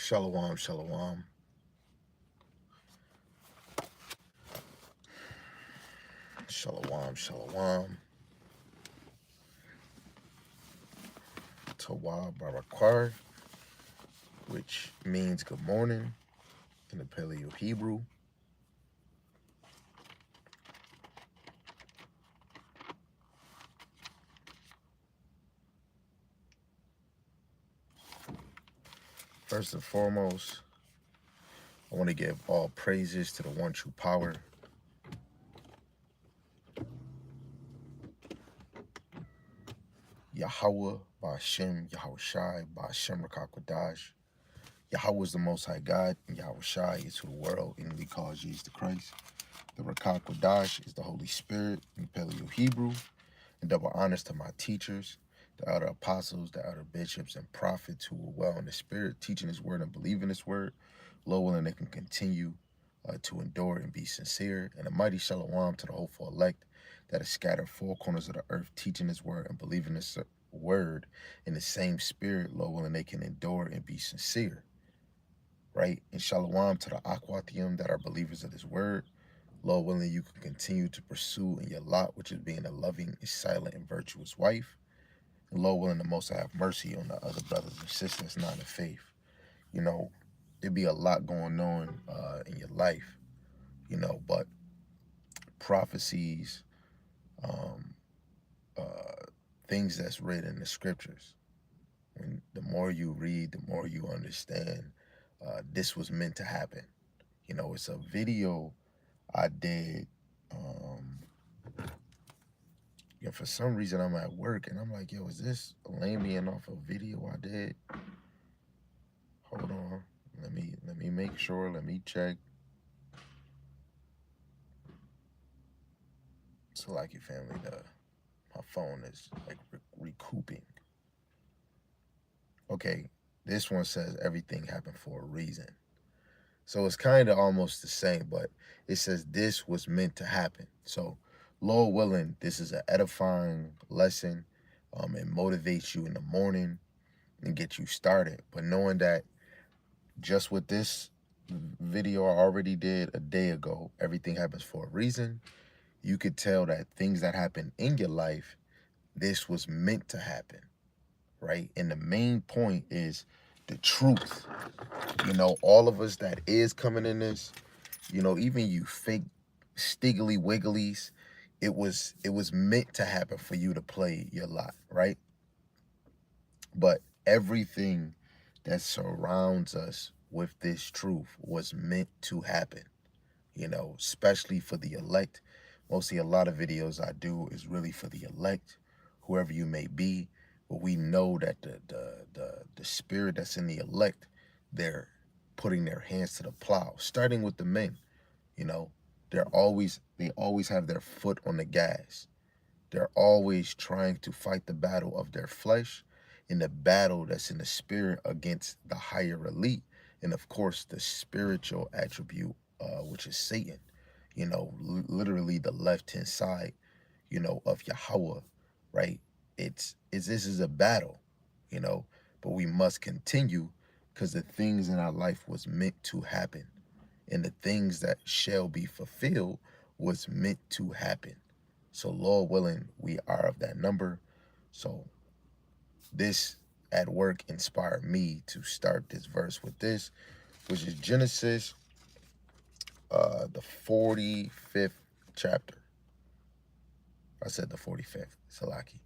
Shalom, shalom. Shalom, shalom. Tawab Barakar, which means good morning in the Paleo Hebrew. First and foremost, I want to give all praises to the one true power. Yahweh, Ba'ashem, Yahweh Shai, Ba'ashem Rakakwadash. Yahweh is the Most High God, and Yahweh Shai is who the world inwardly calls Jesus the Christ. The Rakakwadash is the Holy Spirit in Paleo Hebrew. And double honors to my teachers, the other apostles, the other bishops and prophets who were well in the spirit, teaching his word and believing his word. Lord willing, they can continue to endure and be sincere. And a mighty shalom to the hopeful elect that is scattered four corners of the earth, teaching his word and believing his word in the same spirit. Lord willing, they can endure and be sincere. Right? And shalom to the Akwathium that are believers of this word. Lord willing, you can continue to pursue in your lot, which is being a loving, silent, and virtuous wife. And Lord willing, the Most High have mercy on the other brothers and sisters not in faith. You know, there'd be a lot going on in your life, but prophecies, things that's read in the scriptures. When the more you read, the more you understand this was meant to happen. It's a video I did. For some reason, I'm at work and I'm like, yo, is this Lamian off a video I did? Hold on. Let me make sure. Let me check. So like your family, my phone is like recouping. Okay, this one says everything happened for a reason. So it's kind of almost the same, but it says this was meant to happen. So Lord willing, this is an edifying lesson. It motivates you in the morning and get you started. But knowing that just with this video I already did a day ago, everything happens for a reason. You could tell that things that happen in your life, this was meant to happen, right? And the main point is the truth. All of us that is coming in this, even you fake stiggly wigglies, it was meant to happen for you to play your lot, right? But everything that surrounds us with this truth was meant to happen, especially for the elect. Mostly a lot of videos I do is really for the elect, whoever you may be. But we know that the spirit that's in the elect, they're putting their hands to the plow, starting with the men. They always have their foot on the gas. They're always trying to fight the battle of their flesh in the battle that's in the spirit against the higher elite. And of course, the spiritual attribute, which is Satan, literally the left-hand side, of Yahweh, right? This is a battle, but we must continue because the things in our life was meant to happen. And the things that shall be fulfilled was meant to happen. So Lord willing, we are of that number. So this at work inspired me to start this verse with this, which is Genesis, the 45th chapter. I said the 45th, Salaki.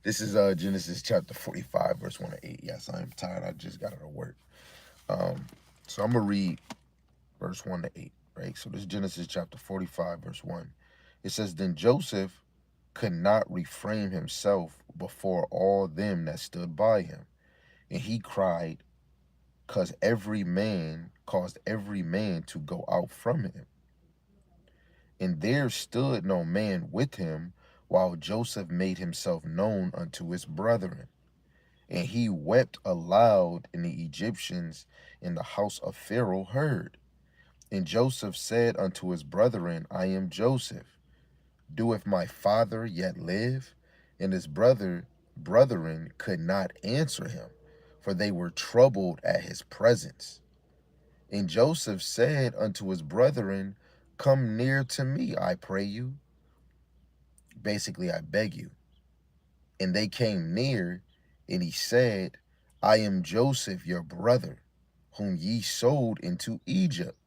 This is Genesis chapter 45, verse 1 to 8. Yes, I am tired. I just got out of work. So I'm going to read verse 1 to 8, right? So this is Genesis chapter 45, verse 1. It says, Then Joseph could not refrain himself before all them that stood by him. And he cried, caused every man to go out from him. And there stood no man with him, while Joseph made himself known unto his brethren. And he wept aloud, and the Egyptians in the house of Pharaoh heard. And Joseph said unto his brethren, I am Joseph. Doeth my father yet live? And his brethren could not answer him, for they were troubled at his presence. And Joseph said unto his brethren, come near to me, I pray you. Basically, I beg you. And they came near, and he said, I am Joseph, your brother, whom ye sold into Egypt.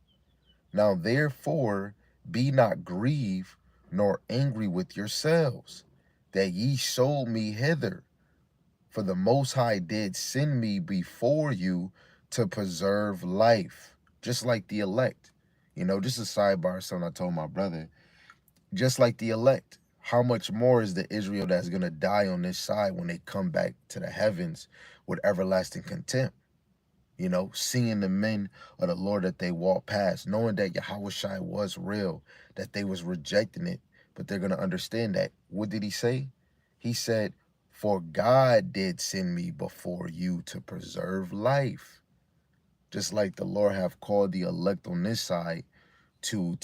Now therefore be not grieved, nor angry with yourselves, that ye sold me hither. For the Most High did send me before you to preserve life, just like the elect. You know, just a sidebar, something I told my brother, just like the elect. How much more is the Israel that's going to die on this side when they come back to the heavens with everlasting contempt? You know, seeing the men of the Lord that they walk past, knowing that Yahushua was real, that they was rejecting it, but they're going to understand that. What did he say? He said, for God did send me before you to preserve life. Just like the Lord have called the elect on this side to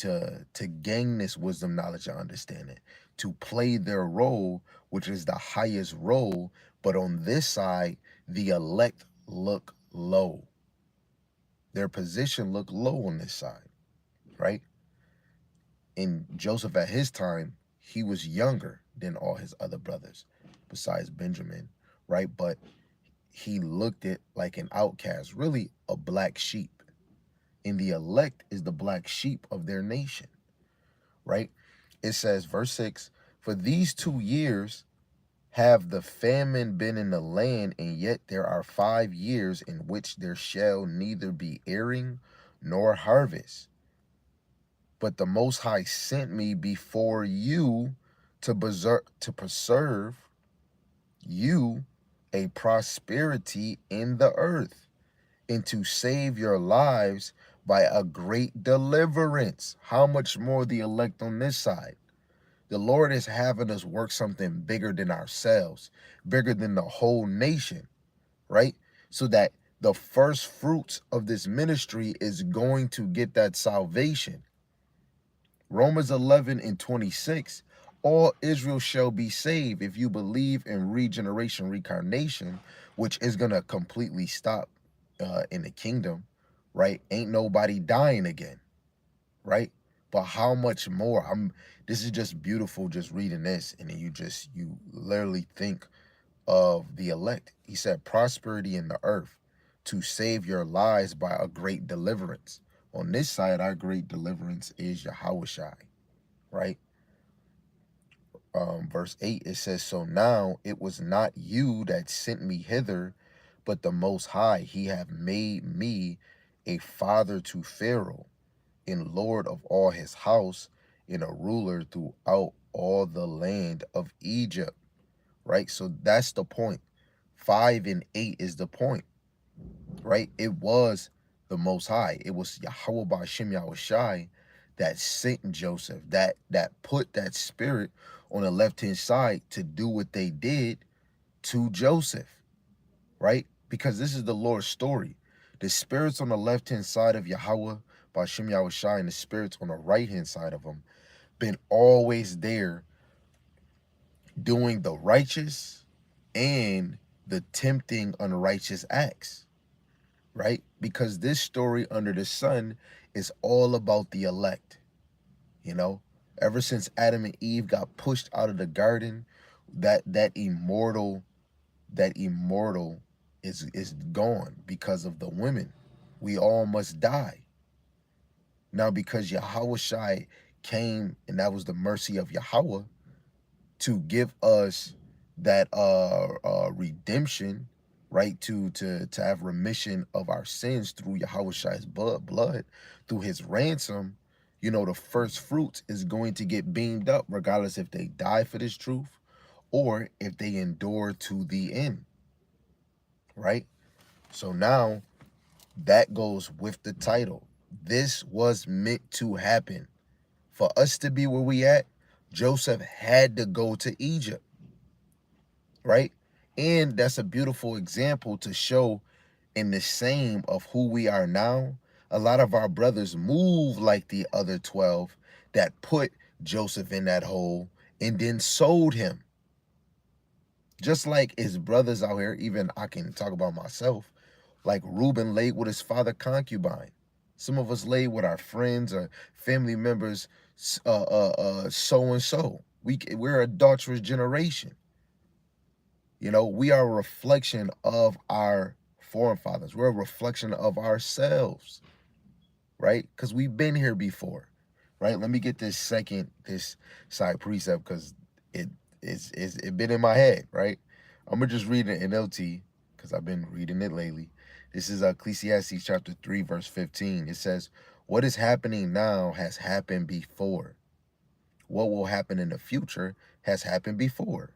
gain this wisdom, knowledge, and understanding, to play their role, which is the highest role. But on this side, the elect look low. Their position looked low on this side, right? And Joseph at his time, he was younger than all his other brothers, besides Benjamin, right? But he looked at like an outcast, really a black sheep. And the elect is the black sheep of their nation, right? It says, verse 6, for these 2 years have the famine been in the land, and yet there are 5 years in which there shall neither be airing nor harvest. But the Most High sent me before you to preserve you a prosperity in the earth, and to save your lives by a great deliverance. How much more the elect on this side? The Lord is having us work something bigger than ourselves, bigger than the whole nation, right? So that the first fruits of this ministry is going to get that salvation. Romans 11:26, all Israel shall be saved if you believe in regeneration, reincarnation, which is going to completely stop in the kingdom, right? Ain't nobody dying again, right? But how much more? This is just beautiful just reading this, and then you literally think of the elect. He said prosperity in the earth to save your lives by a great deliverance. On this side, our great deliverance is Yahushua, right? Verse 8, it says, so now it was not you that sent me hither, but the Most High. He have made me a father to Pharaoh, and Lord of all his house, and a ruler throughout all the land of Egypt, right? So that's the point. 5 and 8 is the point, right? It was the Most High. It was Yahweh Ba'ashem Yahushai that sent Joseph, that put that spirit on the left-hand side to do what they did to Joseph, right? Because this is the Lord's story. The spirits on the left-hand side of Yahweh Ba'ashem Yahushai and the spirits on the right-hand side of him been always there doing the righteous and the tempting unrighteous acts, right? Because this story under the sun is all about the elect, you know? Ever since Adam and Eve got pushed out of the garden, that immortal is gone because of the women. We all must die. Now, because Yahushua came, and that was the mercy of Yahweh, to give us that redemption, right? To have remission of our sins through Yahushua's blood, through his ransom. You know, the first fruits is going to get beamed up, regardless if they die for this truth or if they endure to the end, right? So now that goes with the title. This was meant to happen. For us to be where we at, Joseph had to go to Egypt, right? And that's a beautiful example to show in the same of who we are now. A lot of our brothers move like the other 12 that put Joseph in that hole and then sold him. Just like his brothers out here, even I can talk about myself, like Reuben laid with his father concubine. Some of us laid with our friends or family members, so and so. We're adulterous generation. You know, we are a reflection of our forefathers. We're a reflection of ourselves, right? Because we've been here before, right? Let me get this side precept because it been in my head, right? I'm gonna just read it in NLT because I've been reading it lately. This is Ecclesiastes chapter 3, verse 15. It says, "What is happening now has happened before. What will happen in the future has happened before,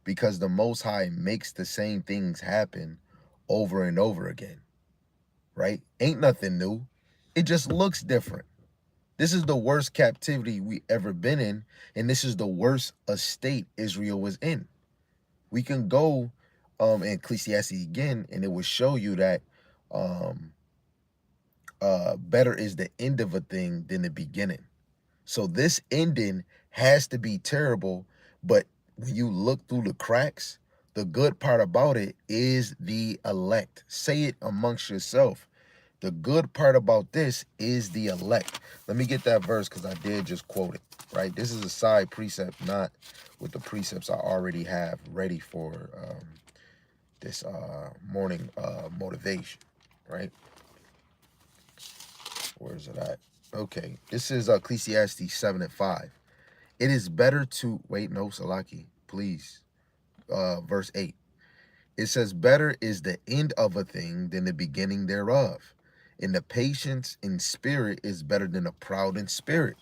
because the Most High makes the same things happen over and over again." Right? Ain't nothing new. It just looks different. This is the worst captivity we ever been in, and this is the worst estate Israel was in. We can go in Ecclesiastes again, and it will show you that um, better is the end of a thing than the beginning. So this ending has to be terrible, but when you look through the cracks, the good part about it is the elect. Say it amongst yourself. The good part about this is the elect. Let me get that verse because I did just quote it, right? This is a side precept, not with the precepts I already have ready for this morning motivation, right? Where is it at? Okay, this is Ecclesiastes 7 and 5. It is better to, wait, no, Salaki, please. Verse 8. It says, "Better is the end of a thing than the beginning thereof. And the patience in spirit is better than the proud in spirit."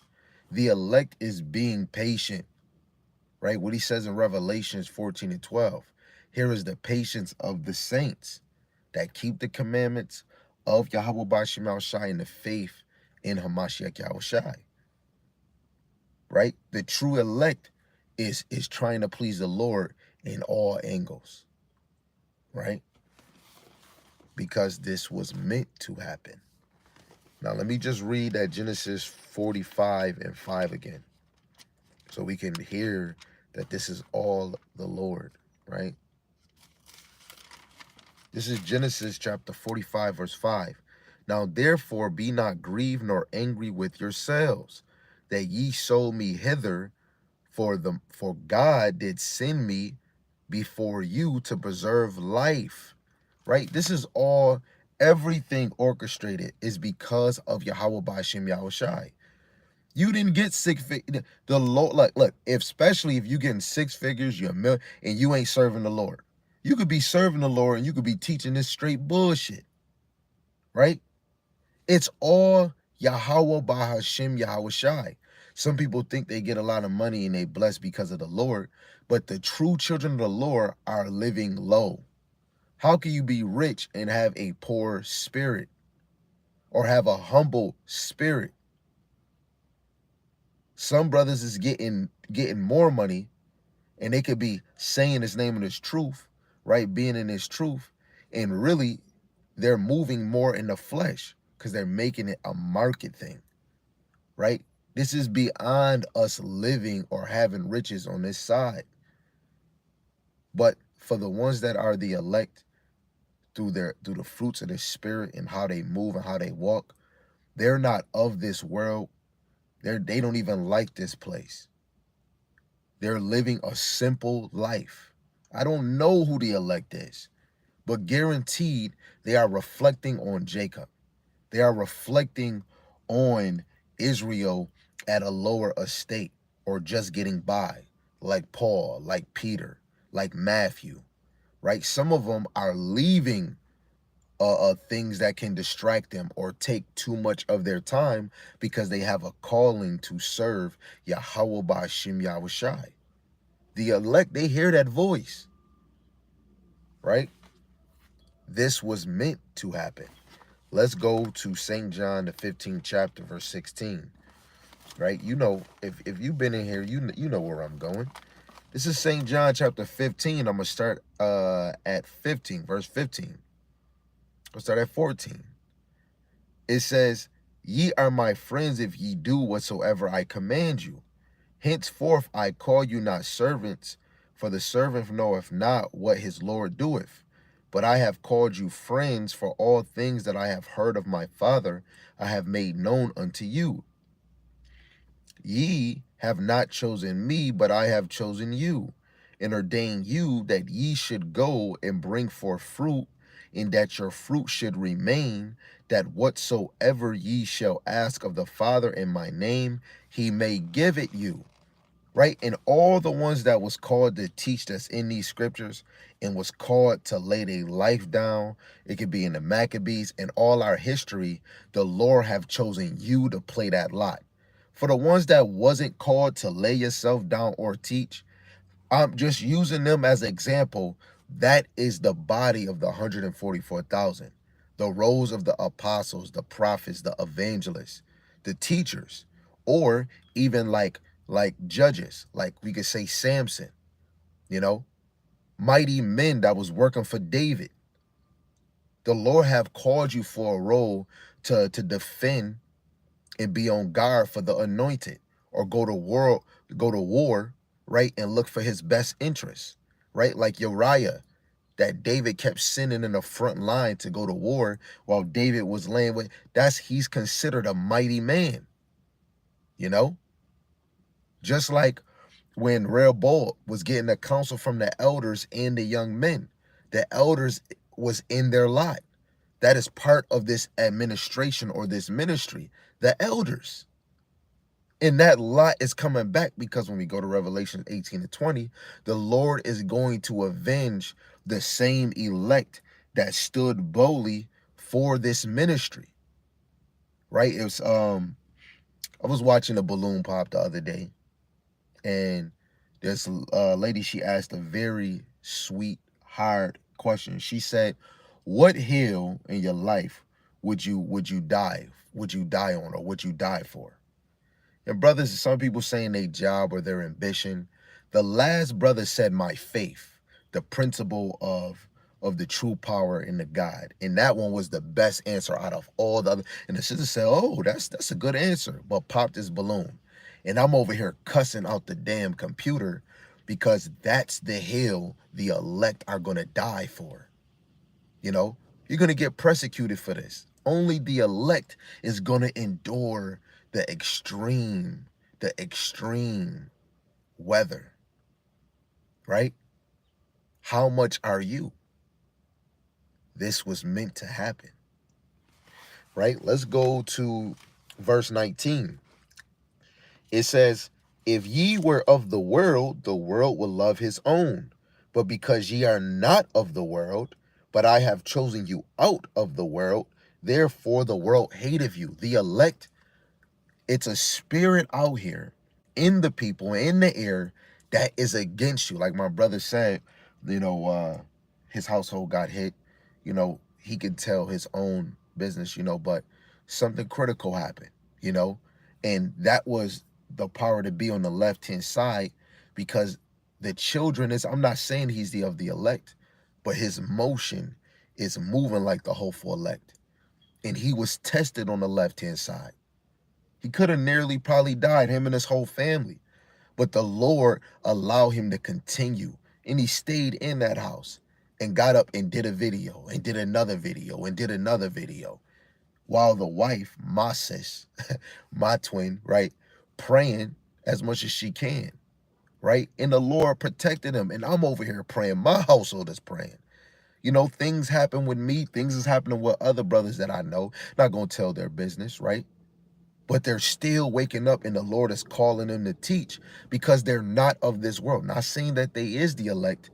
The elect is being patient, right? What he says in Revelations 14 and 12. Here is the patience of the saints that keep the commandments of Yahweh Bashim Al Shai and the faith in Hamashiach Yahweh Shai, right? The true elect is trying to please the Lord in all angles, right? Because this was meant to happen. Now, let me just read that Genesis 45 and 5 again, so we can hear that this is all the Lord, right? This is Genesis chapter 45, verse 5. "Now, therefore, be not grieved nor angry with yourselves, that ye sold me hither, for God did send me before you to preserve life." Right? This is all, everything orchestrated is because of Yahweh Bashim Yahweh Shai. You didn't get the Lord, like, look, especially if you getting six figures, you're and you ain't serving the Lord. You could be serving the Lord and you could be teaching this straight bullshit, right? It's all Yahweh Bahashim Yahweh Shai. Some people think they get a lot of money and they blessed because of the Lord, but the true children of the Lord are living low. How can you be rich and have a poor spirit or have a humble spirit? Some brothers is getting more money and they could be saying his name and his truth, right? Being in his truth, and really they're moving more in the flesh because they're making it a market thing, right? This is beyond us living or having riches on this side. But for the ones that are the elect, through the fruits of the spirit and how they move and how they walk, they're not of this world. They don't even like this place. They're living a simple life. I don't know who the elect is, but guaranteed they are reflecting on Jacob. They are reflecting on Israel at a lower estate or just getting by, like Paul, like Peter, like Matthew, right? Some of them are leaving things that can distract them or take too much of their time because they have a calling to serve Yahweh Bashim Yahweh Shai. The elect, they hear that voice, right? This was meant to happen. Let's go to St. John, the 15th chapter, verse 16, right? You know, if you've been in here, you know where I'm going. This is St. John chapter 15. I'm going to start at 15, verse 15. I'll start at 14. It says, "Ye are my friends if ye do whatsoever I command you. Henceforth I call you not servants, For the servant knoweth not what his Lord doeth. But I have called you friends, for all things that I have heard of my Father I have made known unto you. Ye have not chosen me, but I have chosen you, and ordained you that ye should go and bring forth fruit, and that your fruit should remain, that whatsoever ye shall ask of the Father in my name, he may give it you. Right? And all the ones that was called to teach that's in these scriptures and was called to lay their life down, it could be in the Maccabees and all our history, the Lord have chosen you to play that lot. For the ones that wasn't called to lay yourself down or teach, I'm just using them as an example. That is the body of the 144,000. The roles of the apostles, the prophets, the evangelists, the teachers, or even like judges, like we could say Samson, you know, mighty men that was working for David. The Lord have called you for a role to defend and be on guard for the anointed, or go to war, right, and look for his best interests, right? Like Uriah, that David kept sending in the front line to go to war while David was laying with. He's considered a mighty man, you know? Just like when Rehoboam was getting the counsel from the elders and the young men, the elders was in their lot. That is part of this administration or this ministry, the elders. And that lot is coming back, because when we go to Revelation 18 and 20, the Lord is going to avenge the same elect that stood boldly for this ministry. Right? It was I was watching a balloon pop the other day, and this lady, she asked a very sweet, hard question. She said, "What hill in your life would you die? Would you die on, or would you die for?" And brothers, some people saying their job or their ambition. The last brother said, "My faith, the principle of the true power in the God." And that one was the best answer out of all the other. And the sister said, "Oh, that's a good answer," but popped his balloon. And I'm over here cussing out the damn computer, because that's the hill the elect are gonna die for. You know, you're gonna get persecuted for this. Only the elect is gonna endure the extreme weather, right? How much are you? This was meant to happen, right? Let's go to verse 19. It says, "If ye were of the world would love his own. But because ye are not of the world, but I have chosen you out of the world, therefore the world hateth you." The elect, it's a spirit out here in the people, in the air, that is against you. Like my brother said, his household got hit. He could tell his own business, but something critical happened, you know, and that was the power to be on the left-hand side, because the children is, I'm not saying he's of the elect, but his motion is moving like the hopeful elect. And he was tested on the left-hand side. He could have nearly probably died, him and his whole family. But the Lord allowed him to continue. And he stayed in that house and got up and did a video and did another video and did another video. While the wife, my sis, my twin, right, praying as much as she can, right? And the Lord protected him. And I'm over here praying. My household is praying. Things happen with me. Things is happening with other brothers that I know. Not going to tell their business, right? But they're still waking up, and the Lord is calling them to teach, because they're not of this world. Not saying that they is the elect,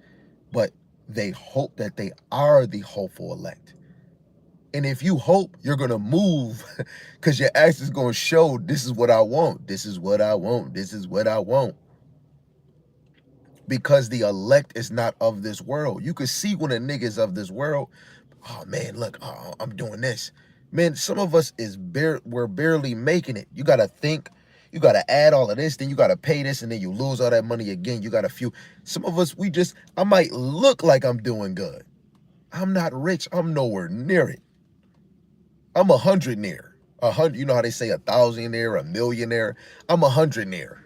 but they hope that they are the hopeful elect. And if you hope, you're going to move, because your action is going to show, this is what I want. This is what I want. This is what I want. Because the elect is not of this world. You can see when a nigga is of this world, oh man, look, I'm doing this. Man, some of us we're barely making it. You got to think, you got to add all of this, then you got to pay this, and then you lose all that money again. You got a few. Some of us, I might look like I'm doing good. I'm not rich. I'm nowhere near it. I'm 100 near. 100, you know how they say 1,000 near, a millionaire? I'm 100 near.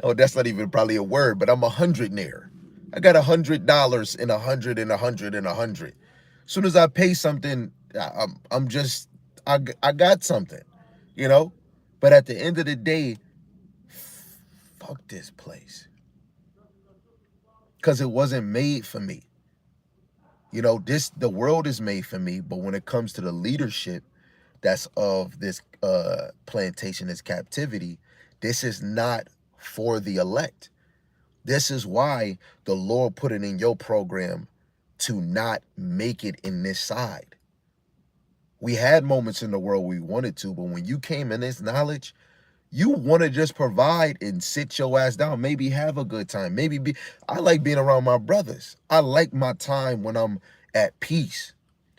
Oh, that's not even probably a word, but I'm 100 near. I got $100 and 100 and 100 and 100. As soon as I pay something, I'm just, I got something, you know? But at the end of the day, fuck this place. Because it wasn't made for me. You know, the world is made for me, but when it comes to the leadership that's of this plantation, this captivity, this is not for the elect. This is why the Lord put it in your program to not make it in this side. We had moments in the world we wanted to, but when you came in this knowledge, you want to just provide and sit your ass down, maybe have a good time. I like being around my brothers. I like my time when I'm at peace,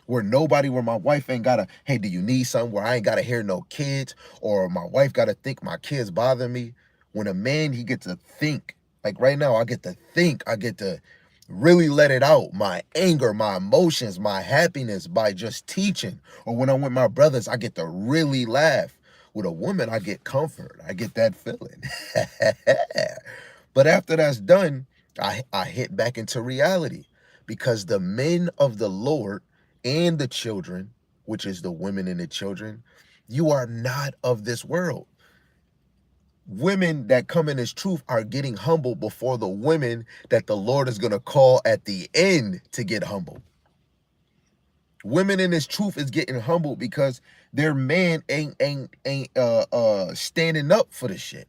where my wife ain't gotta, hey, do you need something? Where I ain't gotta hear no kids, or my wife gotta think my kids bother me. When a man, he gets to think, like right now, I get to think, I get to really let it out, my anger, my emotions, my happiness by just teaching. Or when I'm with my brothers, I get to really laugh. With a woman, I get comfort. I get that feeling. But after that's done, I hit back into reality, because the men of the Lord and the children, which is the women and the children, you are not of this world. Women that come in this truth are getting humble before the women that the Lord is going to call at the end to get humble. Women in this truth is getting humbled because their man ain't standing up for the shit.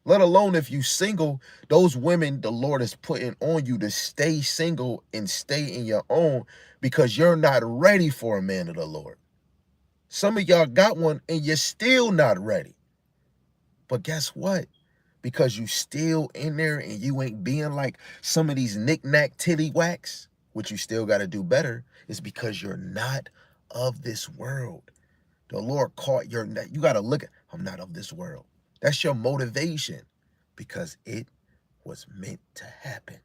Let alone if you single, those women the Lord is putting on you to stay single and stay in your own, because you're not ready for a man of the Lord. Some of y'all got one and you're still not ready. But guess what? Because you still in there and you ain't being like some of these knick-knack titty-whacks, which you still got to do better, is because you're not of this world. The Lord caught you got to look at, I'm not of this world. That's your motivation, because it was meant to happen.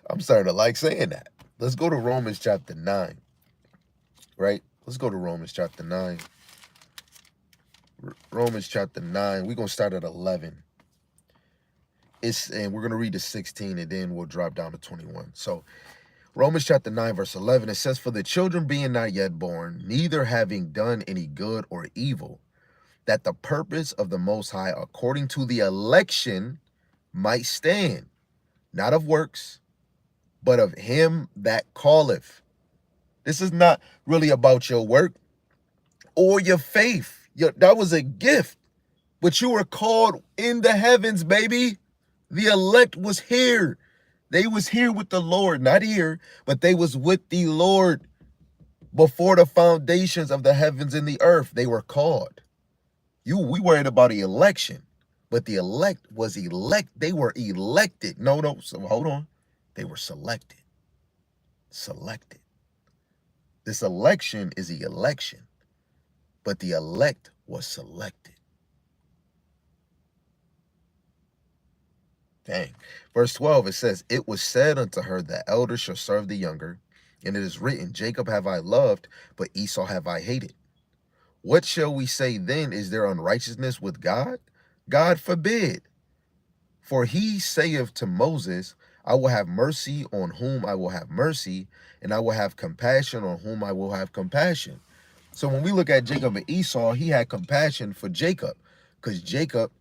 I'm starting to like saying that. Let's go to Romans chapter 9, right? Let's go to Romans chapter 9. Romans chapter 9, we're going to start at 11. And we're going to read to 16, and then we'll drop down to 21. So Romans chapter 9, verse 11, it says, for the children being not yet born, neither having done any good or evil, that the purpose of the Most High according to the election might stand, not of works, but of him that calleth. This is not really about your work or your faith. That was a gift, but you were called in the heavens, baby. The elect was here. They was here with the Lord, not here, but they was with the Lord before the foundations of the heavens and the earth. They were called. We worried about the election, but the elect was elect. They were elected. No, so hold on. They were selected. Selected. This election is the election, but the elect was selected. Dang. Verse 12, it says, it was said unto her, the elder shall serve the younger. And it is written, Jacob have I loved, but Esau have I hated. What shall we say then? Is there unrighteousness with God? God forbid. For he saith to Moses, I will have mercy on whom I will have mercy, and I will have compassion on whom I will have compassion. So when we look at Jacob and Esau, he had compassion for Jacob, because Jacob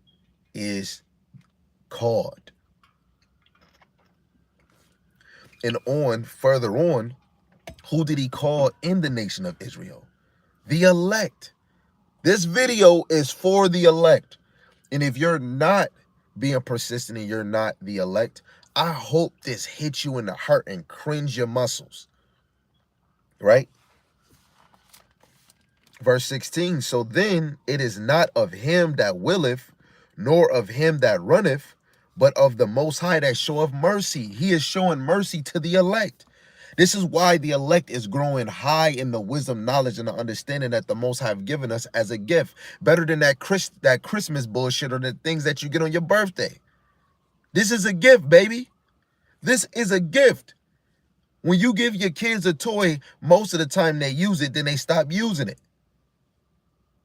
is called. And further on, who did he call in the nation of Israel? The elect. This video is for the elect. And if you're not being persistent and you're not the elect, I hope this hits you in the heart and cringe your muscles. Right? Verse 16, so then it is not of him that willeth, nor of him that runneth, but of the Most High that showeth mercy. He is showing mercy to the elect. This is why the elect is growing high in the wisdom, knowledge, and the understanding that the Most High have given us as a gift. Better than that Christmas bullshit or the things that you get on your birthday. This is a gift, baby. This is a gift. When you give your kids a toy, most of the time they use it, then they stop using it.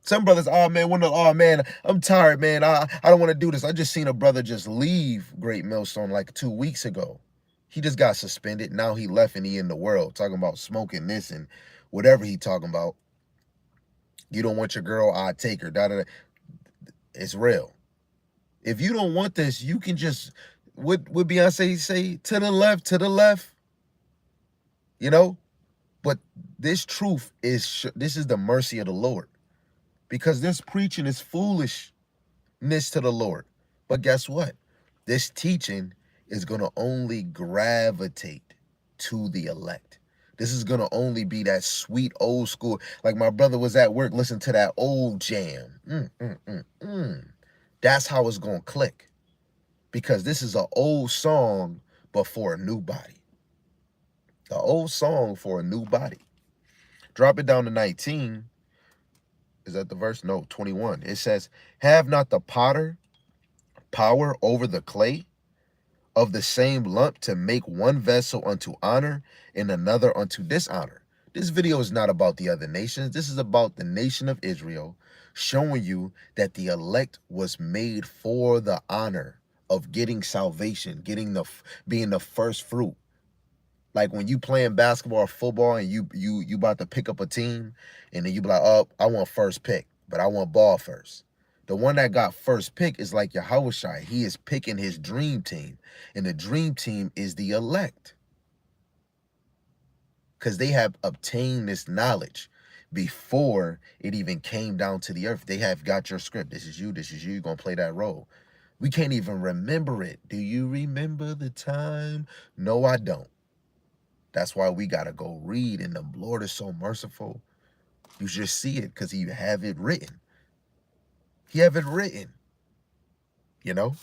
Some brothers, oh man, oh man, I'm tired, man. I don't want to do this. I just seen a brother just leave Great Millstone like 2 weeks ago. He just got suspended. Now he left and he in the world talking about smoking this and whatever he talking about. You don't want your girl, I take her. Da, da, da. It's real. If you don't want this, you can just, what Beyonce say, to the left, you know? But this truth this is the mercy of the Lord. Because this preaching is foolishness to the Lord. But guess what? This teaching is going to only gravitate to the elect. This is going to only be that sweet old school. Like my brother was at work, listen to that old jam. That's how it's going to click. Because this is an old song, but for a new body. An old song for a new body. Drop it down to 19. Is that the verse? No, 21. It says, have not the potter power over the clay of the same lump to make one vessel unto honor and another unto dishonor? This video is not about the other nations. This is about the nation of Israel, showing you that the elect was made for the honor of getting salvation, being the first fruit. Like when you playing basketball or football and you about to pick up a team, and then you be like, oh, I want first pick, but I want ball first. The one that got first pick is like Yahushua. He is picking his dream team, and the dream team is the elect. Because they have obtained this knowledge before it even came down to the earth. They have got your script. This is you, you're going to play that role. We can't even remember it. Do you remember the time? No, I don't. That's why we got to go read, and the Lord is so merciful. You just see it because he have it written. He have it written. You know?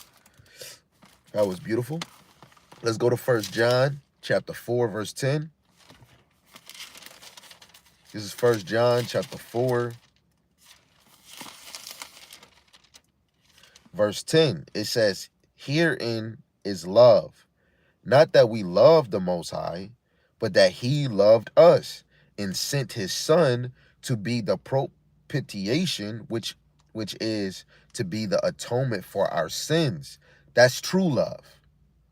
That was beautiful. Let's go to 1 John chapter 4, verse 10. This is 1 John chapter 4, verse 10. It says, herein is love, not that we love the Most High, but that he loved us and sent his son to be the propitiation, which is to be the atonement for our sins. That's true love,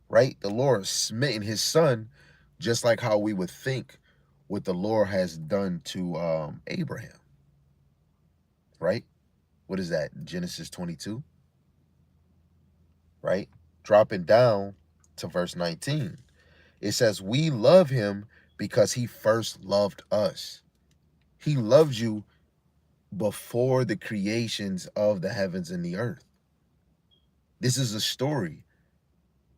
right? The Lord smitten his son, just like how we would think what the Lord has done to Abraham, right? What is that? Genesis 22, right? Dropping down to verse 19. It says, we love him because he first loved us. He loved you before the creations of the heavens and the earth. This is a story.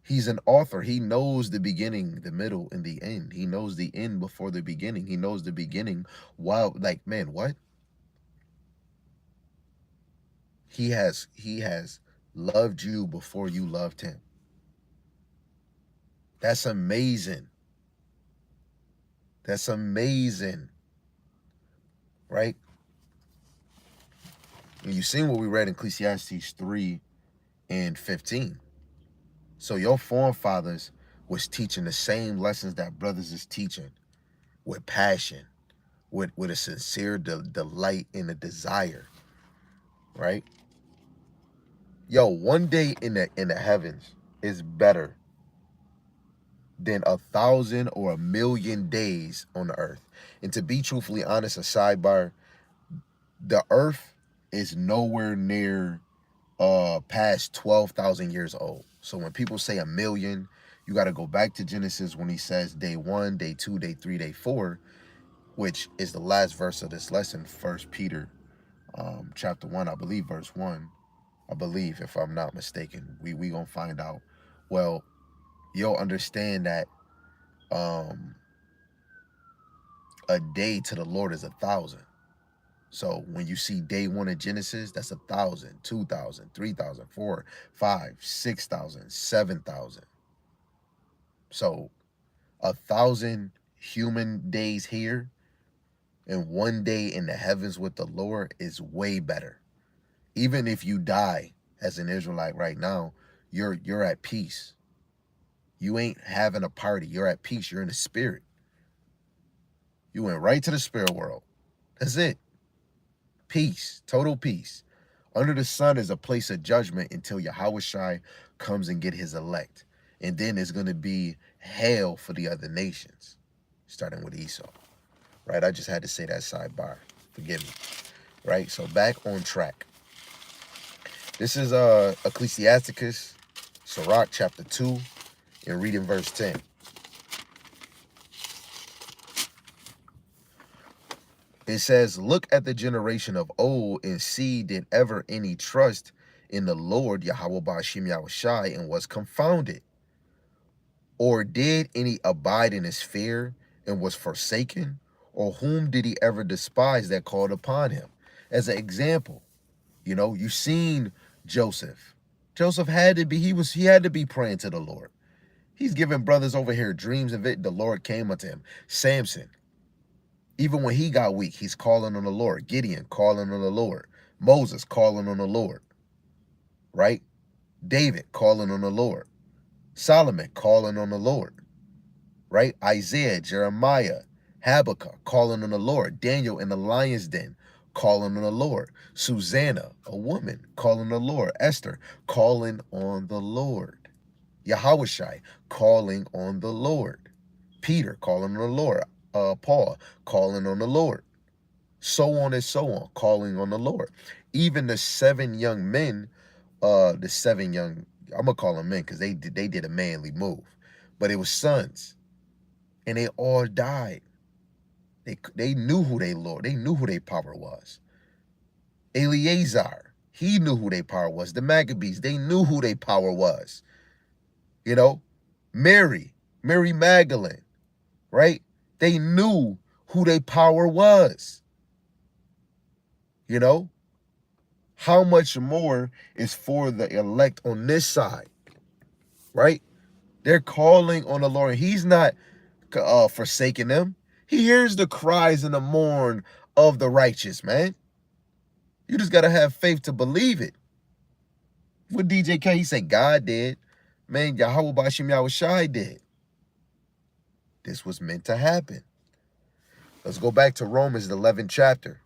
He's an author. He knows the beginning, the middle, and the end. He knows the end before the beginning. He knows the beginning while, like, man, what? He has loved you before you loved him. That's amazing. That's amazing. Right? And you've seen what we read in Ecclesiastes 3 and 15. So your forefathers was teaching the same lessons that brothers is teaching, with passion, with a sincere delight and a desire, right? Yo, one day in the heavens is better than 1,000 or 1,000,000 days on the earth. And to be truthfully honest, a sidebar, the earth is nowhere near past 12,000 years old. So when people say 1,000,000, you got to go back to Genesis when he says day 1, day 2, day 3, day 4, which is the last verse of this lesson, 1 Peter chapter 1, I believe verse 1. I believe, if I'm not mistaken. We gonna find out. Well, you'll understand that a day to the Lord is 1,000. So when you see day 1 of Genesis, that's 1,000, 2,000, 3,000, 4, 5, 6,000, 7,000. So 1,000 human days here and 1 day in the heavens with the Lord is way better. Even if you die as an Israelite right now, you're at peace. You ain't having a party. You're at peace. You're in the spirit. You went right to the spirit world. That's it. Peace, total peace. Under the sun is a place of judgment until Yahushua comes and get his elect. And then there's going to be hell for the other nations, starting with Esau. Right? I just had to say that sidebar. Forgive me. Right? So back on track. This is Ecclesiasticus, Sirach chapter 2, and reading verse 10. It says, look at the generation of old and see, did ever any trust in the Lord Yahweh Ba'ashim Yahushai and was confounded? Or did any abide in his fear and was forsaken? Or whom did he ever despise that called upon him? As an example, you know, you've seen Joseph. Joseph had to be, he had to be praying to the Lord. He's giving brothers over here dreams of it. The Lord came unto him. Samson, even when he got weak, he's calling on the Lord. Gideon, calling on the Lord. Moses, calling on the Lord. Right? David, calling on the Lord. Solomon, calling on the Lord. Right? Isaiah, Jeremiah, Habakkuk, calling on the Lord. Daniel in the lion's den, calling on the Lord. Susanna, a woman, calling on the Lord. Esther, calling on the Lord. Yahushai, calling on the Lord. Peter, calling on the Lord. Paul, calling on the Lord. So on and so on, calling on the Lord. Even the 7 young men, I'm going to call them men because they did a manly move. But it was sons. And they all died. They knew who they Lord. They knew who their power was. Eleazar, he knew who their power was. The Maccabees, they knew who their power was. You know, Mary Magdalene, right? They knew who their power was. You know, how much more is for the elect on this side, right? They're calling on the Lord. He's not forsaking them. He hears the cries and the mourn of the righteous, man. You just got to have faith to believe it. What DJ K, he said God did. Man, Yahweh Ba'ashim Yahushai did. This was meant to happen. Let's go back to Romans, the 11th chapter.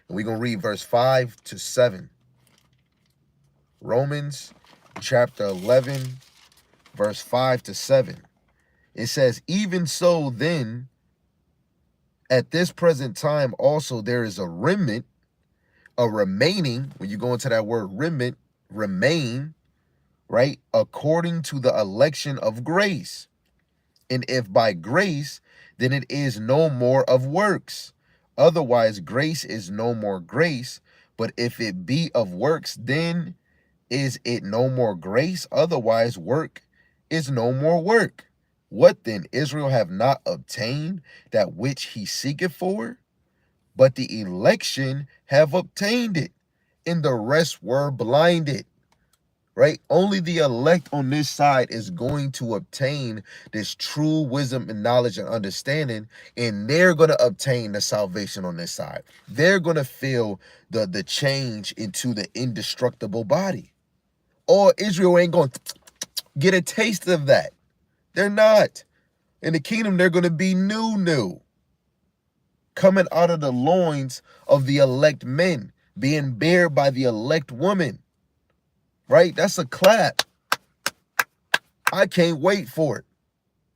And we're going to read verse 5 to 7. Romans chapter 11, verse 5 to 7. It says, even so then, at this present time also there is a remnant, a remaining, when you go into that word remnant, remain, right, according to the election of grace. And if by grace, then it is no more of works. Otherwise, grace is no more grace. But if it be of works, then is it no more grace? Otherwise, work is no more work. What then? Israel have not obtained that which he seeketh for? But the election have obtained it, and the rest were blinded. Right? Only the elect on this side is going to obtain this true wisdom and knowledge and understanding, and they're going to obtain the salvation on this side. They're going to feel the change into the indestructible body. Or Israel ain't going to get a taste of that. They're not. In the kingdom, they're going to be new. Coming out of the loins of the elect men, being bared by the elect woman. Right? That's a clap. I can't wait for it.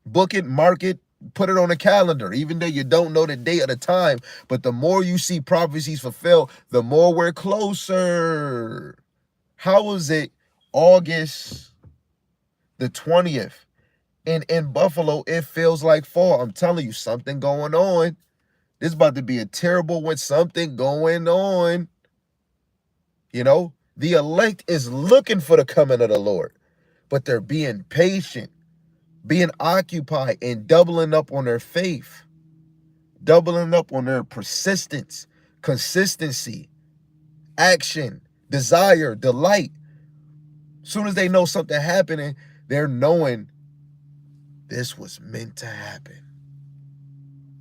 Book it, mark it, put it on a calendar, even though you don't know the date or the time. But the more you see prophecies fulfilled, the more we're closer. How was it August the 20th? And in Buffalo, it feels like fall. I'm telling you, something going on. This is about to be a terrible one. Something going on. You know? The elect is looking for the coming of the Lord, but they're being patient, being occupied, and doubling up on their faith, doubling up on their persistence, consistency, action, desire, delight. As soon as they know something happening, they're knowing this was meant to happen.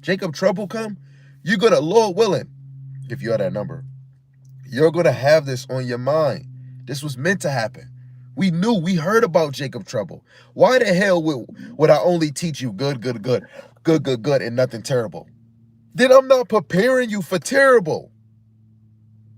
Jacob trouble come, you're going to, Lord willing, if you have that number, you're going to have this on your mind. This was meant to happen. We heard about Jacob trouble. Why the hell would I only teach you good, and nothing terrible? Then I'm not preparing you for terrible.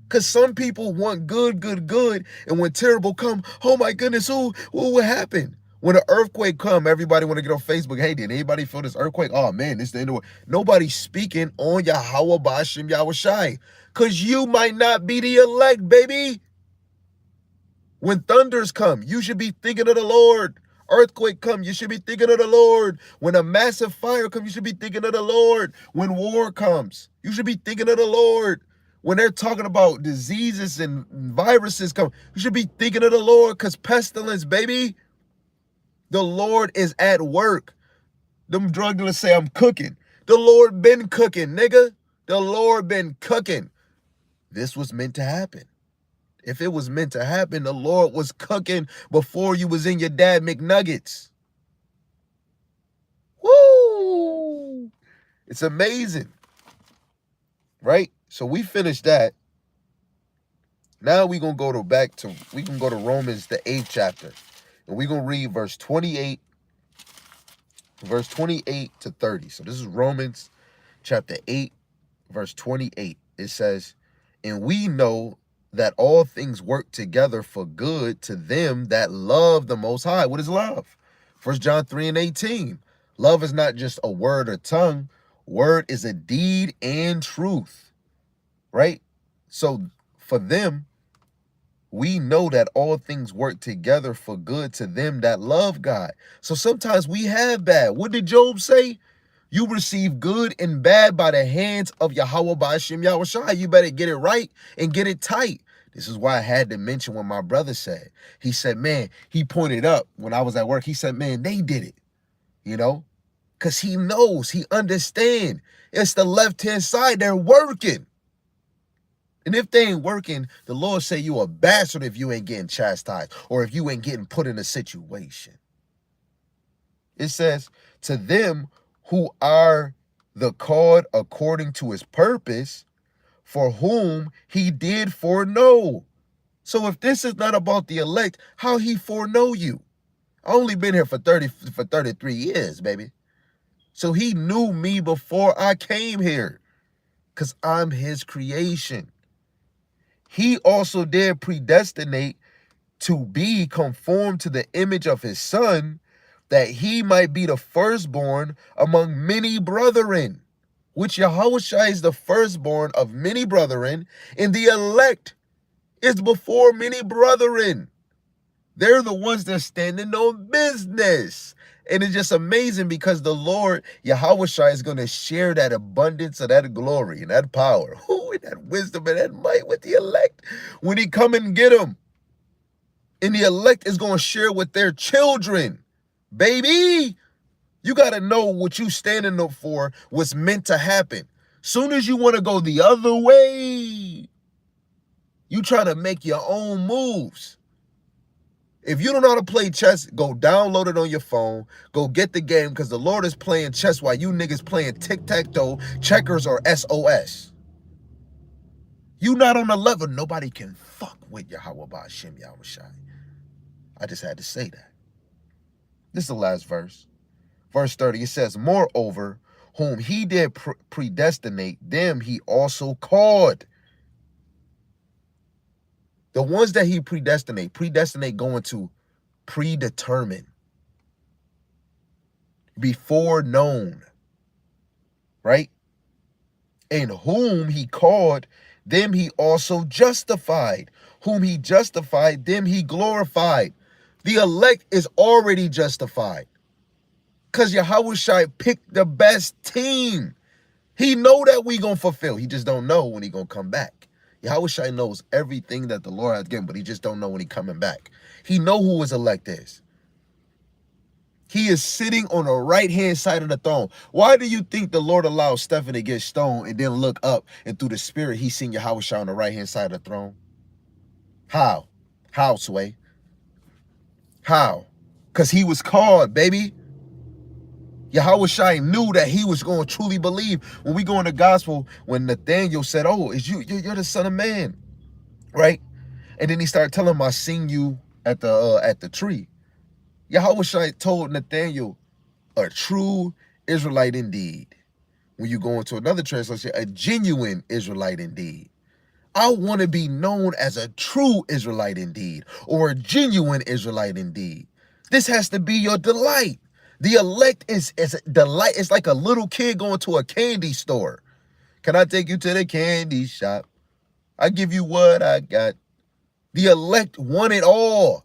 Because some people want good, good, good. And when terrible come, oh my goodness, what happened? When an earthquake come, everybody want to get on Facebook. Hey, did anybody feel this earthquake? Oh man, this is the end of the world. Nobody's speaking on Yahweh Ba'ashem Yahushai. Because you might not be the elect, baby. When thunders come, you should be thinking of the Lord. Earthquake come, you should be thinking of the Lord. When a massive fire comes, you should be thinking of the Lord. When war comes, you should be thinking of the Lord. When they're talking about diseases and viruses come, you should be thinking of the Lord, because pestilence, baby. The Lord is at work. Them drug dealers say I'm cooking. The Lord been cooking, nigga. The Lord been cooking. This was meant to happen. If it was meant to happen, the Lord was cooking before you was in your dad McNuggets. Woo! It's amazing. Right? So we finished that. Now we can go to Romans, the 8th chapter. And we're going to read verse 28 to 30. So this is Romans chapter 8, verse 28. It says, and we know that all things work together for good to them that love the Most High. What is love? 1 John 3:18. Love is not just a word or tongue. Word is a deed and truth. Right? So for them, we know that all things work together for good to them that love God. So sometimes we have bad. What did Job say? You receive good and bad by the hands of Yahweh Ba'ashem Yahushai. You better get it right and get it tight. This is why I had to mention what my brother said. He said, man, he pointed up when I was at work. He said, man, they did it, because he knows, he understands. It's the left-hand side. They're working. And if they ain't working, the Lord say you a bastard if you ain't getting chastised or if you ain't getting put in a situation. It says, to them who are the called according to his purpose, for whom he did foreknow. So if this is not about the elect, how he foreknow you? I only been here for 33 years, baby. So he knew me before I came here, because I'm his creation. He also did predestinate to be conformed to the image of his son, that he might be the firstborn among many brethren, which Yahushua is the firstborn of many brethren, and the elect is before many brethren. They're the ones that's standing on business. And it's just amazing because the Lord, Yahushua, is going to share that abundance of that glory and that power, and that wisdom and that might with the elect when he come and get them. And the elect is going to share with their children. Baby, you got to know what you standing up for, what's meant to happen. Soon as you want to go the other way, you try to make your own moves. If you don't know how to play chess, go download it on your phone. Go get the game, because the Lord is playing chess while you niggas playing tic-tac-toe, checkers, or SOS. You not on the level. Nobody can fuck with Yahweh Ba'ashem Yahushai. I just had to say that. This is the last verse. Verse 30, it says, moreover, whom he did predestinate, them he also called. The ones that he predestinate going to predetermine, before known, right? And whom he called, them he also justified. Whom he justified, them he glorified. The elect is already justified, because Yahushua picked the best team. He know that we gonna fulfill. He just don't know when he gonna come back. Yahushua knows everything that the Lord has given, but he just don't know when he coming back. He know who his elect is. He is sitting on the right-hand side of the throne. Why do you think the Lord allowed Stephen to get stoned and then look up and through the spirit he seen Yahushua on the right-hand side of the throne? How? How, Sway? How? Because he was called, baby. Yahushua knew that he was going to truly believe. When we go in the gospel, when Nathaniel said, oh, you're the Son of Man, right? And then he started telling him, I seen you at the tree. Yahushua told Nathaniel, a true Israelite indeed. When you go into another translation, a genuine Israelite indeed. I want to be known as a true Israelite indeed, or a genuine Israelite indeed. This has to be your delight. The elect is a delight. It's like a little kid going to a candy store. Can I take you to the candy shop? I give you what I got. The elect want it all.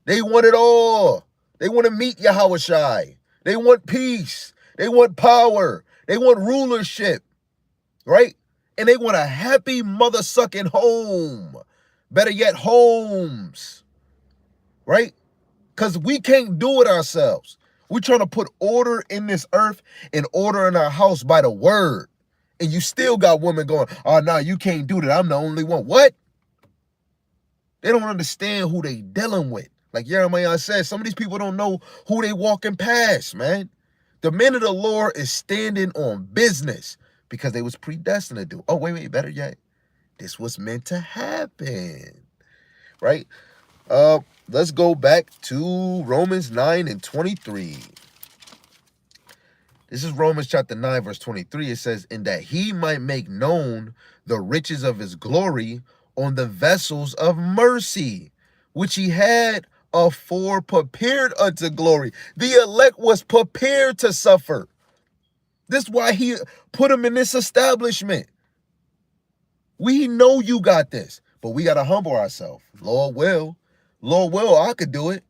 They want it all. They want to meet Yahushai. They want peace. They want power. They want rulership, right? And they want a happy mother-sucking home. Better yet, homes, right? Because we can't do it ourselves. We're trying to put order in this earth and order in our house by the word. And you still got women going, oh, no, you can't do that. I'm the only one. What? They don't understand who they dealing with. Like Jeremiah said, some of these people don't know who they walking past, man. The men of the Lord is standing on business because they was predestined to do. Oh, wait, better yet. This was meant to happen, right? Let's go back to Romans 9:23. This is Romans chapter 9, verse 23. It says, "In that he might make known the riches of his glory on the vessels of mercy, which he had afore prepared unto glory." The elect was prepared to suffer. This is why he put them in this establishment. We know you got this, but we got to humble ourselves. Lord will, I could do it.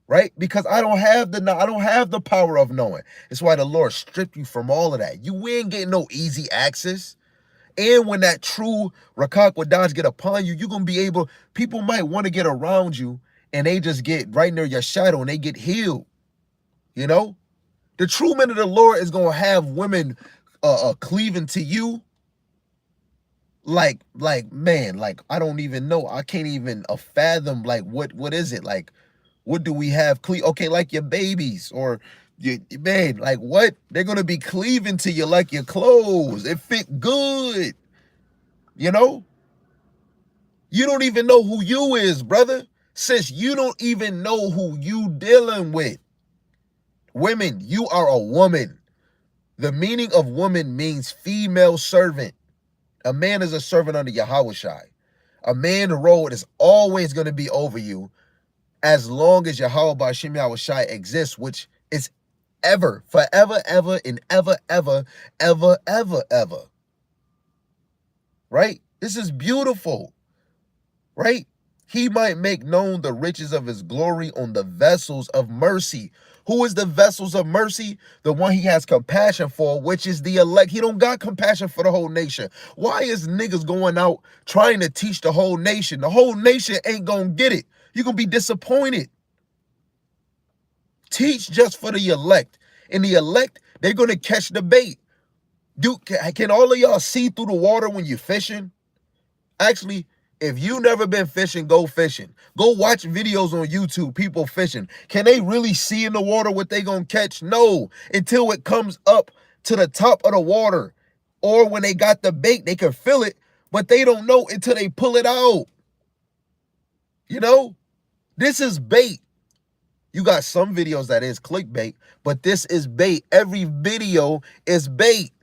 Right? Because I don't have the power of knowing. That's why the Lord stripped you from all of that. You ain't getting no easy access. And when that true Rakak Wadaj get upon you, you're going to be able, people might want to get around you and they just get right near your shadow and they get healed. You know? The true men of the Lord is going to have women cleaving to you. Like, man, like, I don't even know. I can't even fathom, like, what is it? Like, what do we have? Okay, like your babies or your man, like what? They're going to be cleaving to you like your clothes. It fit good. You know? You don't even know who you is, brother. Sis, you don't even know who you dealing with. Women, you are a woman. The meaning of woman means female servant. A man is a servant under Yahushai. A man's role is always going to be over you as long as Yahweh B'Shem Yahushai exists, which is ever, forever, ever, and ever, ever, ever, ever, ever. Right? This is beautiful. Right? He might make known the riches of his glory on the vessels of mercy. Who is the vessels of mercy? The one he has compassion for, which is the elect. He don't got compassion for the whole nation. Why is niggas going out trying to teach the whole nation? The whole nation ain't gonna get it. You're going to be disappointed. Teach just for the elect. And the elect, they're going to catch the bait. Can all of y'all see through the water when you're fishing? Actually, if you never been fishing, go fishing. Go watch videos on YouTube, people fishing. Can they really see in the water what they going to catch? No, until it comes up to the top of the water. Or when they got the bait, they can feel it, but they don't know until they pull it out. You know? This is bait. You got some videos that is clickbait, but this is bait. Every video is bait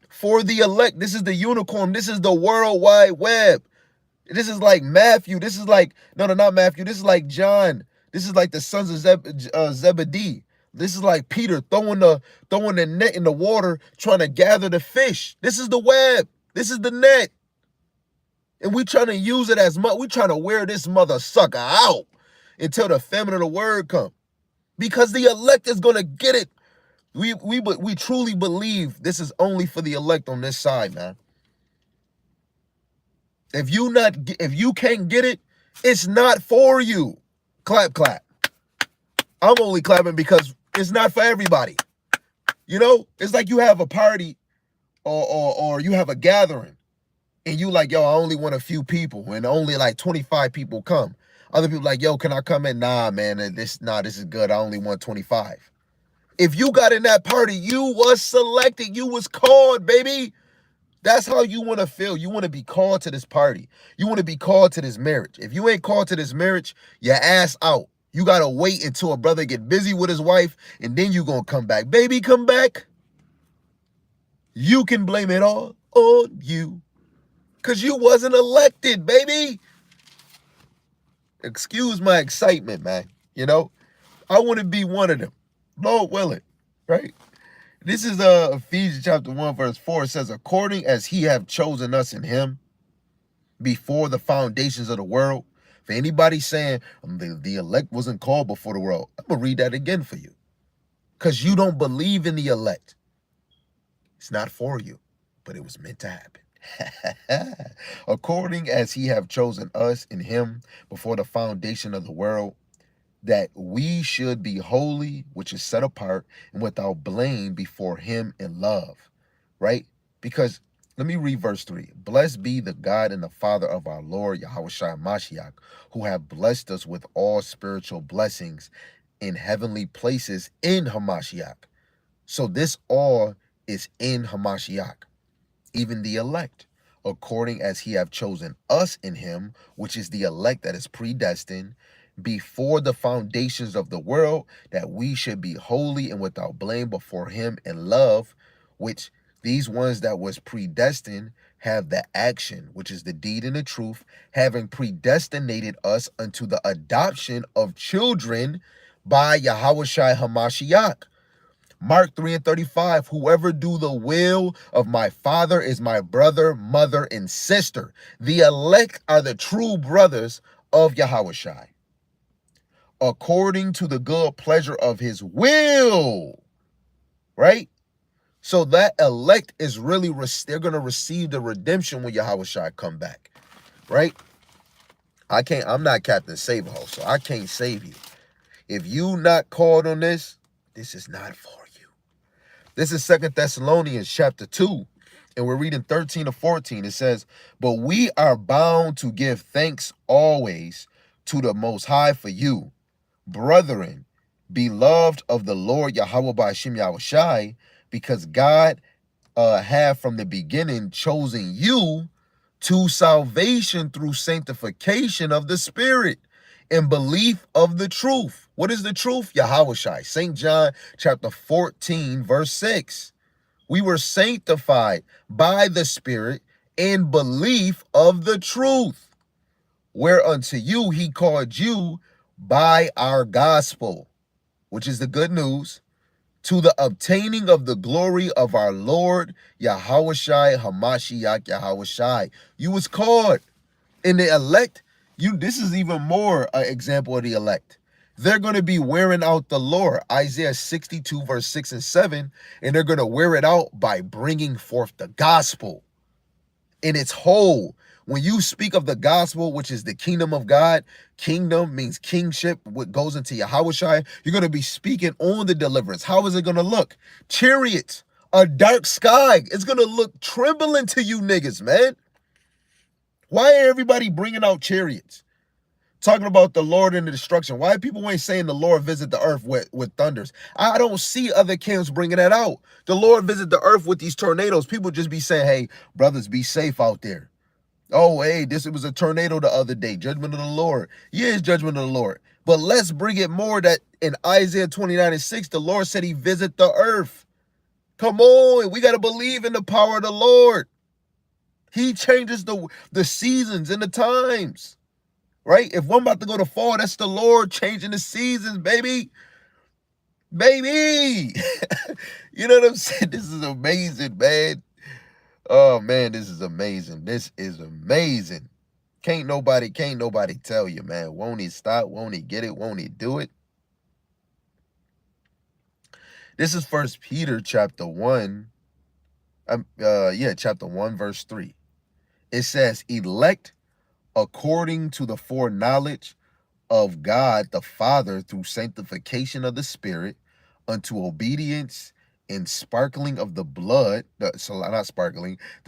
for the elect. This is the unicorn. This is the World Wide Web. This is like Matthew. This is like, no, not Matthew. This is like John. This is like the sons of Zebedee. This is like Peter throwing the net in the water, trying to gather the fish. This is the web. This is the net. And we trying to use it as much. We trying to wear this mother sucker out until the famine of the word come, because the elect is gonna get it. We truly believe this is only for the elect on this side, man. If you can't get it, it's not for you. Clap, clap. I'm only clapping because it's not for everybody. You know, it's like you have a party or you have a gathering, and you like, yo, I only want a few people, and only like 25 people come. Other people like, yo, can I come in? Nah, man, this is good. I only want 25. If you got in that party, you was selected. You was called, baby. That's how you want to feel. You want to be called to this party. You want to be called to this marriage. If you ain't called to this marriage, your ass out. You got to wait until a brother get busy with his wife, and then you going to come back. Baby, come back. You can blame it all on you. Because you wasn't elected, baby. Excuse my excitement, man. You know, I want to be one of them. Lord willing, right? This is Ephesians chapter 1, verse 4. It says, according as he have chosen us in him before the foundations of the world. For anybody saying the elect wasn't called before the world, I'm going to read that again for you. Because you don't believe in the elect. It's not for you, but it was meant to happen. According as he have chosen us in him before the foundation of the world, that we should be holy, which is set apart, and without blame before him in love, right? Because, let me read verse 3. Blessed be the God and the Father of our Lord, Yahushua Mashiach, who have blessed us with all spiritual blessings in heavenly places in Hamashiach. So this all is in Hamashiach, even the elect, according as he have chosen us in him, which is the elect that is predestined, before the foundations of the world, that we should be holy and without blame before him in love, which these ones that was predestined have the action, which is the deed and the truth, having predestinated us unto the adoption of children by Yahushua Hamashiach. Mark 3:35, whoever do the will of my Father is my brother, mother, and sister. The elect are the true brothers of Yahushua, according to the good pleasure of his will, right? So that elect is really, they're going to receive the redemption when Yahushua come back, right? I'm not Captain Save-A-Ho, so I can't save you. If you not called on this, this is not for you. This is 2 Thessalonians chapter 2, and we're reading 13 to 14. It says, but we are bound to give thanks always to the Most High for you, brethren, beloved of the Lord Yahweh Ba'ashim Yahushai, because God have from the beginning chosen you to salvation through sanctification of the Spirit and belief of the truth. What is the truth? Yahushai. St. John chapter 14, verse 6. We were sanctified by the Spirit in belief of the truth, whereunto you he called you by our gospel, which is the good news, to the obtaining of the glory of our Lord Yahushai Hamashiach Yahushai. You was called. In the elect, this is even more an example of the elect. They're going to be wearing out the Lord, Isaiah 62 verse 6 and 7, and they're going to wear it out by bringing forth the gospel in its whole. When you speak of the gospel, which is the kingdom of God, kingdom means kingship, what goes into Yahushua, you're going to be speaking on the deliverance. How is it going to look? Chariots, a dark sky. It's going to look trembling to you niggas, man. Why are everybody bringing out chariots? Talking about the Lord and the destruction. Why people ain't saying the Lord visit the earth with thunders? I don't see other camps bringing that out. The Lord visit the earth with these tornadoes. People just be saying, hey, brothers, be safe out there. Oh, hey, it was a tornado the other day. Judgment of the Lord. Yeah, it's judgment of the Lord. But let's bring it more that in Isaiah 29 and 6, the Lord said he visit the earth. Come on, we got to believe in the power of the Lord. He changes the seasons and the times, right? If one about to go to fall, that's the Lord changing the seasons, baby. Baby. You know what I'm saying? This is amazing, man. Oh, man, this is amazing. This is amazing. Can't nobody tell you, man. Won't he stop? Won't he get it? Won't he do it? This is 1 Peter chapter 1. Chapter 1, verse 3. It says, elect according to the foreknowledge of God the Father through sanctification of the Spirit unto obedience and sparkling of the blood, the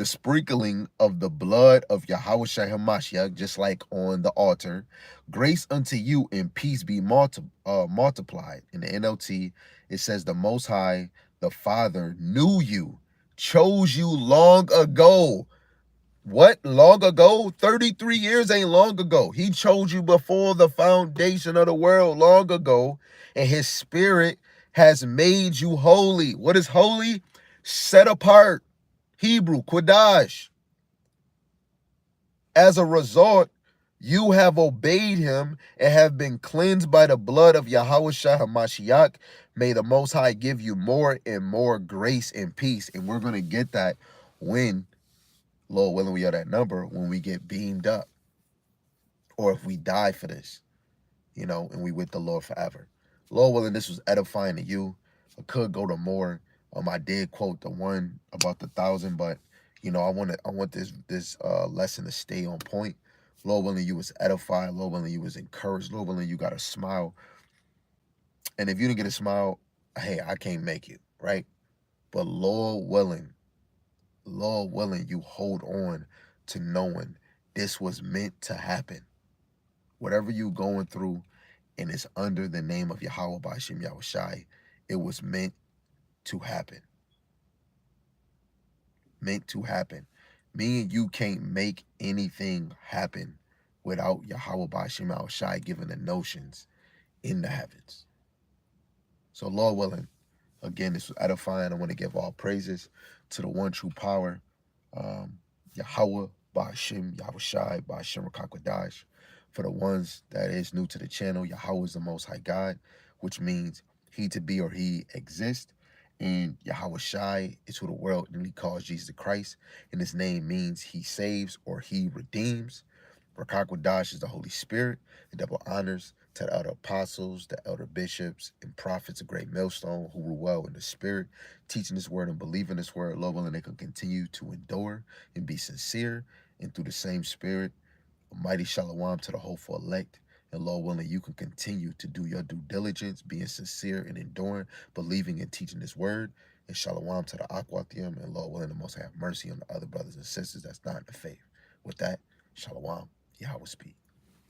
sprinkling of the blood of Yahushua Hamashiach, just like on the altar. Grace unto you and peace be multiplied. In the NLT, it says the Most High, the Father, knew you, chose you long ago. What? Long ago? 33 years ain't long ago. He chose you before the foundation of the world long ago, and his Spirit has made you holy. What is holy? Set apart. Hebrew, Kodash. As a result, you have obeyed him and have been cleansed by the blood of Yahushua HaMashiach. May the Most High give you more and more grace and peace. And we're going to get that when, Lord willing, we are that number, when we get beamed up, or if we die for this, and we with the Lord forever. Lord willing, this was edifying to you. I could go to more. I did quote the one about the 1,000, but I want this lesson to stay on point. Lord willing, you was edified. Lord willing, you was encouraged. Lord willing, you got a smile. And if you didn't get a smile, hey, I can't make it, right? But Lord willing, you hold on to knowing this was meant to happen. Whatever you going through, and it's under the name of Yahweh Ba'ashem Yahushai, it was meant to happen. Meant to happen. Me and you can't make anything happen without Yahweh Ba'ashem Yahushai giving the notions in the heavens. So Lord willing, again, this was edifying. I want to give all praises to the one true power, Yahweh Ba'ashem Yahushai Ba'ashem Rakakwadash. For the ones that is new to the channel, Yahweh is the Most High God, which means he to be or he exist. And Yahweh Shai is who the world really calls Jesus Christ. And his name means he saves or he redeems. Rakakwadash is the Holy Spirit. The double honors to the elder apostles, the elder bishops, and prophets of Great Millstone who rule well in the Spirit, teaching this word and believing this word, Lord willing, they can continue to endure and be sincere. And through the same Spirit, a mighty shalom to the hopeful elect. And Lord willing, you can continue to do your due diligence, being sincere and enduring, believing and teaching this word. And shalom to the Akwathium. And Lord willing, the Most have mercy on the other brothers and sisters that's not in the faith. With that, shalom. Yahweh speak.